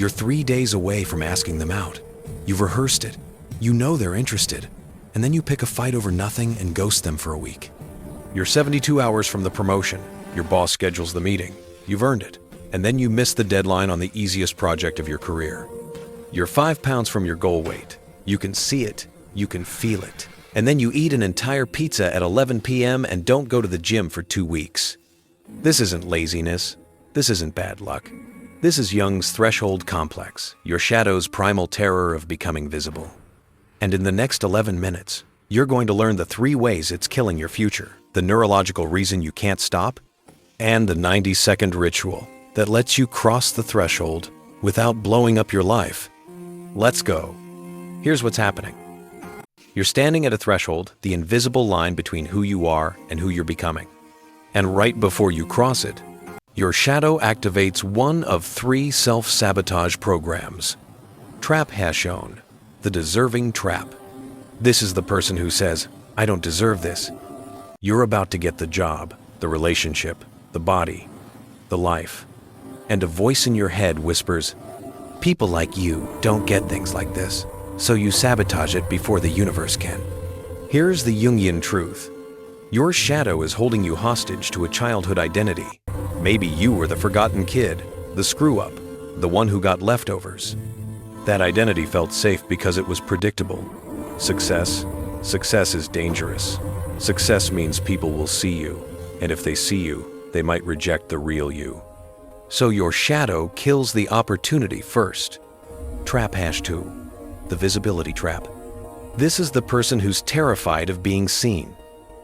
You're 3 days away from asking them out. You've rehearsed it. You know they're interested. And then you pick a fight over nothing and ghost them for a week. You're 72 hours from the promotion. Your boss schedules the meeting. You've earned it. And then you miss the deadline on the easiest project of your career. You're 5 pounds from your goal weight. You can see it. You can feel it. And then you eat an entire pizza at 11 p.m. and don't go to the gym for 2 weeks. This isn't laziness. This isn't bad luck. This is Jung's Threshold Complex, your shadow's primal terror of becoming visible. And in the next 11 minutes, you're going to learn the 3 ways it's killing your future, the neurological reason you can't stop, and the 90-second ritual that lets you cross the threshold without blowing up your life. Let's go. Here's what's happening. You're standing at a threshold, the invisible line between who you are and who you're becoming. And right before you cross it, your shadow activates one of 3 self-sabotage programs. Trap has shown, the deserving trap. This is the person who says, I don't deserve this. You're about to get the job, the relationship, the body, the life. And a voice in your head whispers, people like you don't get things like this, so you sabotage it before the universe can. Here's the Jungian truth. Your shadow is holding you hostage to a childhood identity. Maybe you were the forgotten kid, the screw-up, the one who got leftovers. That identity felt safe because it was predictable. Success is dangerous. Success means people will see you, and if they see you, they might reject the real you. So your shadow kills the opportunity first. Trap #2, the visibility trap. This is the person who's terrified of being seen.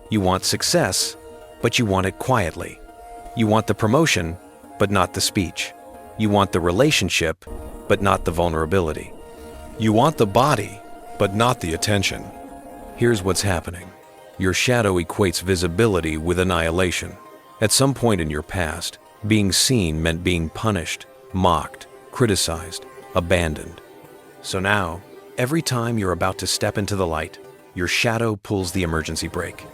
You want success, but you want it quietly. You want the promotion, but not the speech. You want the relationship, but not the vulnerability. You want the body, but not the attention. Here's what's happening. Your shadow equates visibility with annihilation. At some point in your past, being seen meant being punished, mocked, criticized, abandoned. So now, every time you're about to step into the light, your shadow pulls the emergency brake.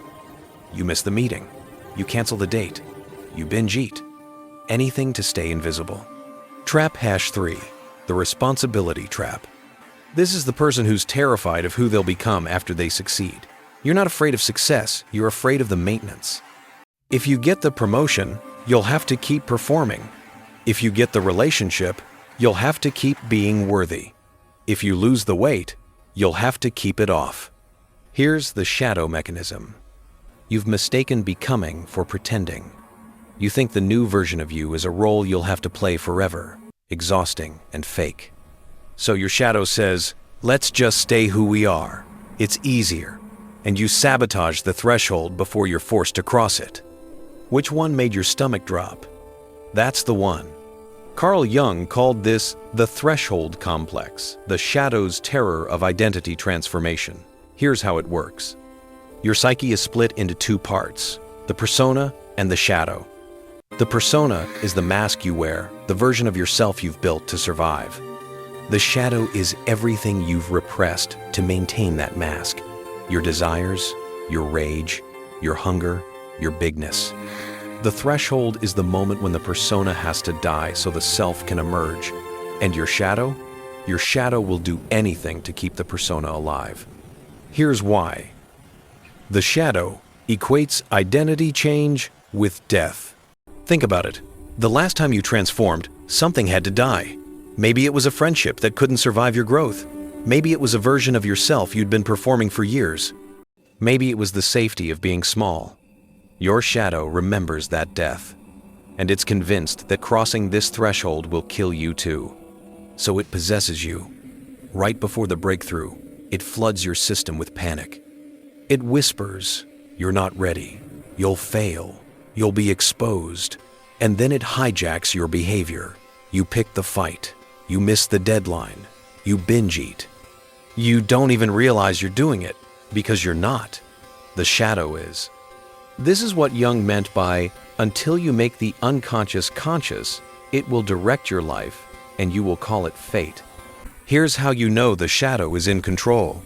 You miss the meeting. You cancel the date. You binge eat. Anything to stay invisible. Trap #3, the responsibility trap. This is the person who's terrified of who they'll become after they succeed. You're not afraid of success, you're afraid of the maintenance. If you get the promotion, you'll have to keep performing. If you get the relationship, you'll have to keep being worthy. If you lose the weight, you'll have to keep it off. Here's the shadow mechanism. You've mistaken becoming for pretending. You think the new version of you is a role you'll have to play forever, exhausting and fake. So your shadow says, let's just stay who we are. It's easier. And you sabotage the threshold before you're forced to cross it. Which one made your stomach drop? That's the one. Carl Jung called this the Threshold Complex, the shadow's terror of identity transformation. Here's how it works. Your psyche is split into 2 parts, the persona and the shadow. The persona is the mask you wear, the version of yourself you've built to survive. The shadow is everything you've repressed to maintain that mask. Your desires, your rage, your hunger, your bigness. The threshold is the moment when the persona has to die so the self can emerge. And your shadow? Your shadow will do anything to keep the persona alive. Here's why. The shadow equates identity change with death. Think about it. The last time you transformed, something had to die. Maybe it was a friendship that couldn't survive your growth. Maybe it was a version of yourself you'd been performing for years. Maybe it was the safety of being small. Your shadow remembers that death, and it's convinced that crossing this threshold will kill you too. So it possesses you. Right before the breakthrough, it floods your system with panic. It whispers, you're not ready, you'll fail, you'll be exposed, and then it hijacks your behavior. You pick the fight, you miss the deadline, you binge eat. You don't even realize you're doing it, because you're not. The shadow is. This is what Jung meant by, until you make the unconscious conscious, it will direct your life, and you will call it fate. Here's how you know the shadow is in control.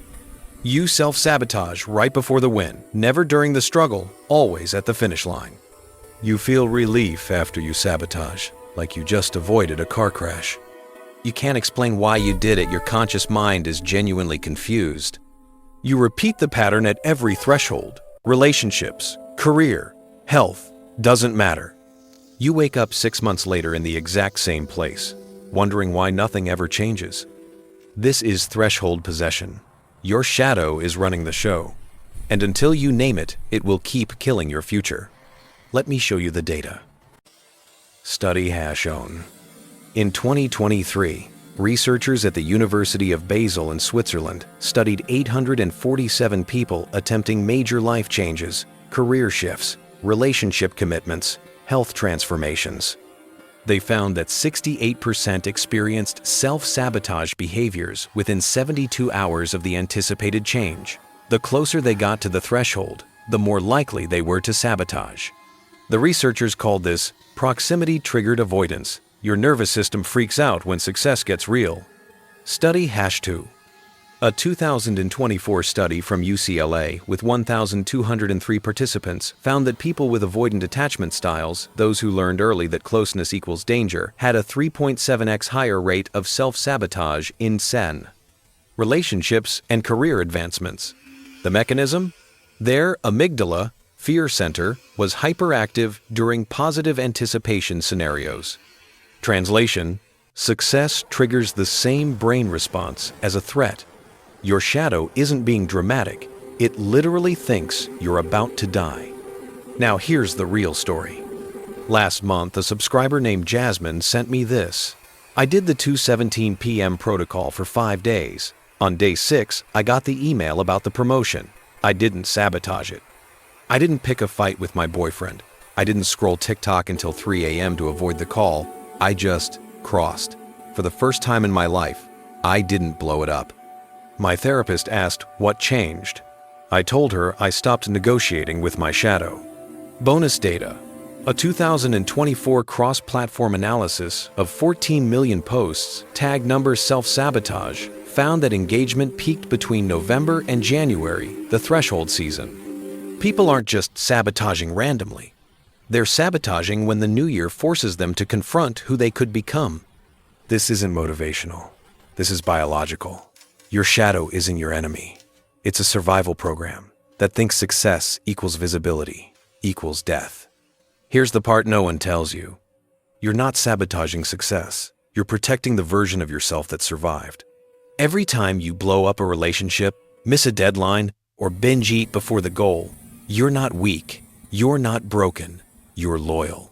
You self-sabotage right before the win, never during the struggle, always at the finish line. You feel relief after you sabotage, like you just avoided a car crash. You can't explain why you did it. Your conscious mind is genuinely confused. You repeat the pattern at every threshold. Relationships, career, health, doesn't matter. You wake up 6 months later in the exact same place, wondering why nothing ever changes. This is threshold possession. Your shadow is running the show. And until you name it, it will keep killing your future. Let me show you the data. Study has shown. In 2023, researchers at the University of Basel in Switzerland studied 847 people attempting major life changes, career shifts, relationship commitments, health transformations. They found that 68% experienced self-sabotage behaviors within 72 hours of the anticipated change. The closer they got to the threshold, the more likely they were to sabotage. The researchers called this proximity-triggered avoidance. Your nervous system freaks out when success gets real. Study #2. A 2024 study from UCLA with 1,203 participants found that people with avoidant attachment styles, those who learned early that closeness equals danger, had a 3.7x higher rate of self-sabotage in SEN. Relationships and career advancements. The mechanism? Their amygdala, fear center, was hyperactive during positive anticipation scenarios. Translation: success triggers the same brain response as a threat. Your shadow isn't being dramatic. It literally thinks you're about to die. Now here's the real story. Last month, a subscriber named Jasmine sent me this. I did the 2:17 p.m. protocol for 5 days. On day 6, I got the email about the promotion. I didn't sabotage it. I didn't pick a fight with my boyfriend. I didn't scroll TikTok until 3 a.m. to avoid the call. I just crossed. For the first time in my life, I didn't blow it up. My therapist asked what changed. I told her I stopped negotiating with my shadow. Bonus data. A 2024 cross-platform analysis of 14 million posts, tag number self-sabotage, found that engagement peaked between November and January, the threshold season. People aren't just sabotaging randomly. They're sabotaging when the new year forces them to confront who they could become. This isn't motivational. This is biological. Your shadow isn't your enemy. It's a survival program that thinks success equals visibility, equals death. Here's the part no one tells you. You're not sabotaging success. You're protecting the version of yourself that survived. Every time you blow up a relationship, miss a deadline, or binge eat before the goal, you're not weak. You're not broken. You're loyal.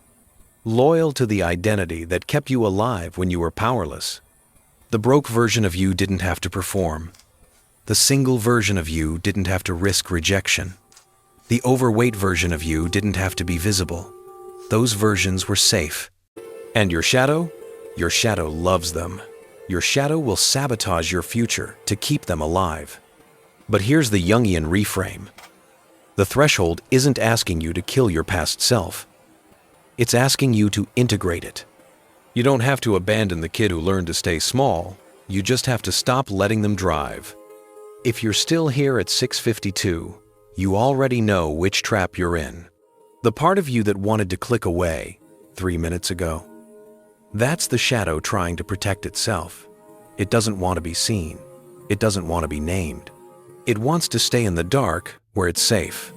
Loyal to the identity that kept you alive when you were powerless. The broke version of you didn't have to perform. The single version of you didn't have to risk rejection. The overweight version of you didn't have to be visible. Those versions were safe. And your shadow? Your shadow loves them. Your shadow will sabotage your future to keep them alive. But here's the Jungian reframe. The threshold isn't asking you to kill your past self. It's asking you to integrate it. You don't have to abandon the kid who learned to stay small. You just have to stop letting them drive. If you're still here at 6:52, you already know which trap you're in. The part of you that wanted to click away 3 minutes ago. That's the shadow trying to protect itself. It doesn't want to be seen. It doesn't want to be named. It wants to stay in the dark where it's safe.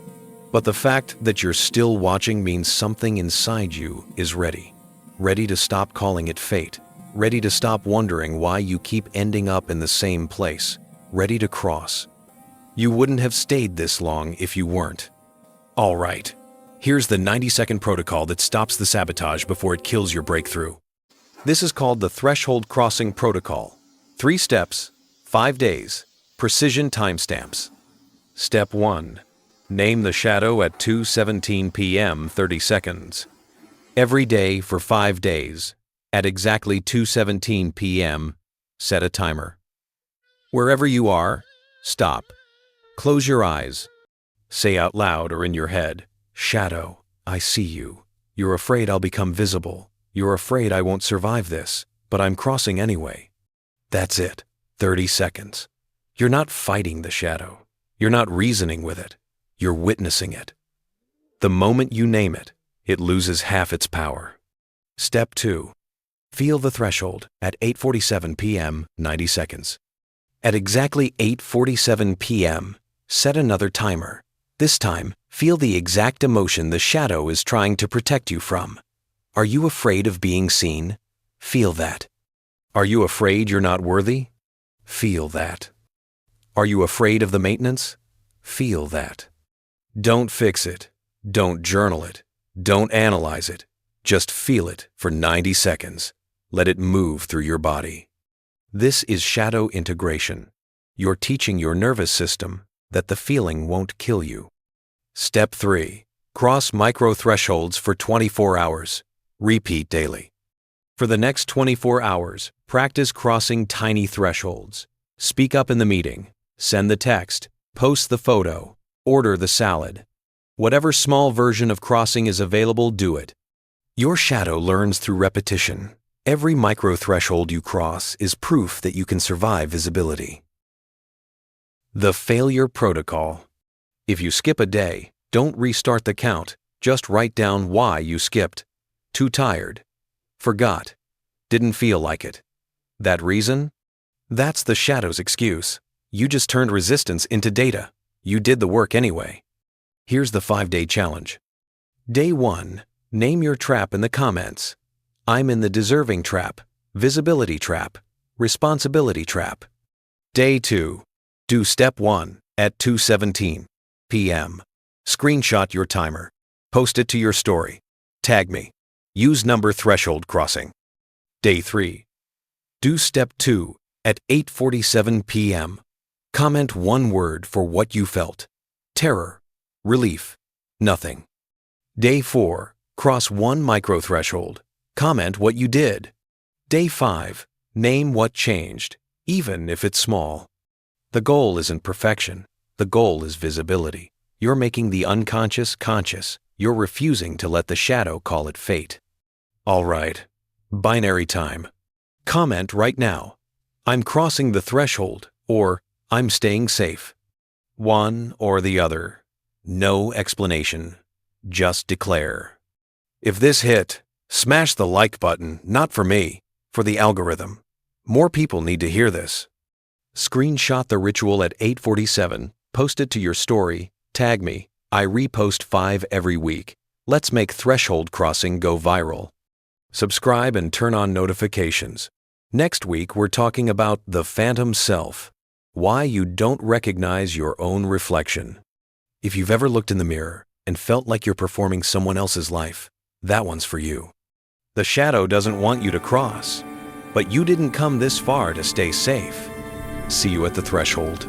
But the fact that you're still watching means something inside you is ready. Ready to stop calling it fate. Ready to stop wondering why you keep ending up in the same place. Ready to cross. You wouldn't have stayed this long if you weren't. All right. Here's the 90-second protocol that stops the sabotage before it kills your breakthrough. This is called the Threshold Crossing Protocol. 3 steps, 5 days, precision timestamps. Step 1. Name the shadow at 2:17 p.m. 30 seconds. Every day for 5 days, at exactly 2:17 p.m., set a timer. Wherever you are, stop. Close your eyes. Say out loud or in your head, "Shadow, I see you. You're afraid I'll become visible. You're afraid I won't survive this, but I'm crossing anyway." That's it. 30 seconds. You're not fighting the shadow. You're not reasoning with it. You're witnessing it. The moment you name it, it loses half its power. Step 2. Feel the threshold at 8:47 p.m., 90 seconds. At exactly 8:47 p.m., set another timer. This time, feel the exact emotion the shadow is trying to protect you from. Are you afraid of being seen? Feel that. Are you afraid you're not worthy? Feel that. Are you afraid of the maintenance? Feel that. Don't fix it. Don't journal it. Don't analyze it. Just feel it for 90 seconds. Let it move through your body. This is shadow integration. You're teaching your nervous system that the feeling won't kill you. Step 3. Cross micro thresholds for 24 hours. Repeat daily. For the next 24 hours, practice crossing tiny thresholds. Speak up in the meeting. Send the text. Post the photo. Order the salad. Whatever small version of crossing is available, do it. Your shadow learns through repetition. Every micro threshold you cross is proof that you can survive visibility. The failure protocol. If you skip a day, don't restart the count. Just write down why you skipped. Too tired. Forgot. Didn't feel like it. That reason? That's the shadow's excuse. You just turned resistance into data. You did the work anyway. Here's the 5-day challenge. Day 1. Name your trap in the comments. I'm in the deserving trap, visibility trap, responsibility trap. Day 2. Do step 1 at 2:17 p.m. Screenshot your timer. Post it to your story. Tag me. Use number threshold crossing. Day 3. Do step 2 at 8:47 p.m. Comment one word for what you felt. Terror, relief, nothing. Day 4. Cross one micro threshold. Comment what you did. Day 5. Name what changed, even if it's small. The goal isn't perfection. The goal is visibility. You're making the unconscious conscious. You're refusing to let the shadow call it fate. All right. Binary time. Comment right now. I'm crossing the threshold, or I'm staying safe. One or the other. No explanation. Just declare. If this hit, smash the like button, not for me, for the algorithm. More people need to hear this. Screenshot the ritual at 8:47, post it to your story, tag me. I repost 5 every week. Let's make threshold crossing go viral. Subscribe and turn on notifications. Next week, we're talking about the phantom self, why you don't recognize your own reflection. If you've ever looked in the mirror and felt like you're performing someone else's life, that one's for you. The shadow doesn't want you to cross, but you didn't come this far to stay safe. See you at the threshold.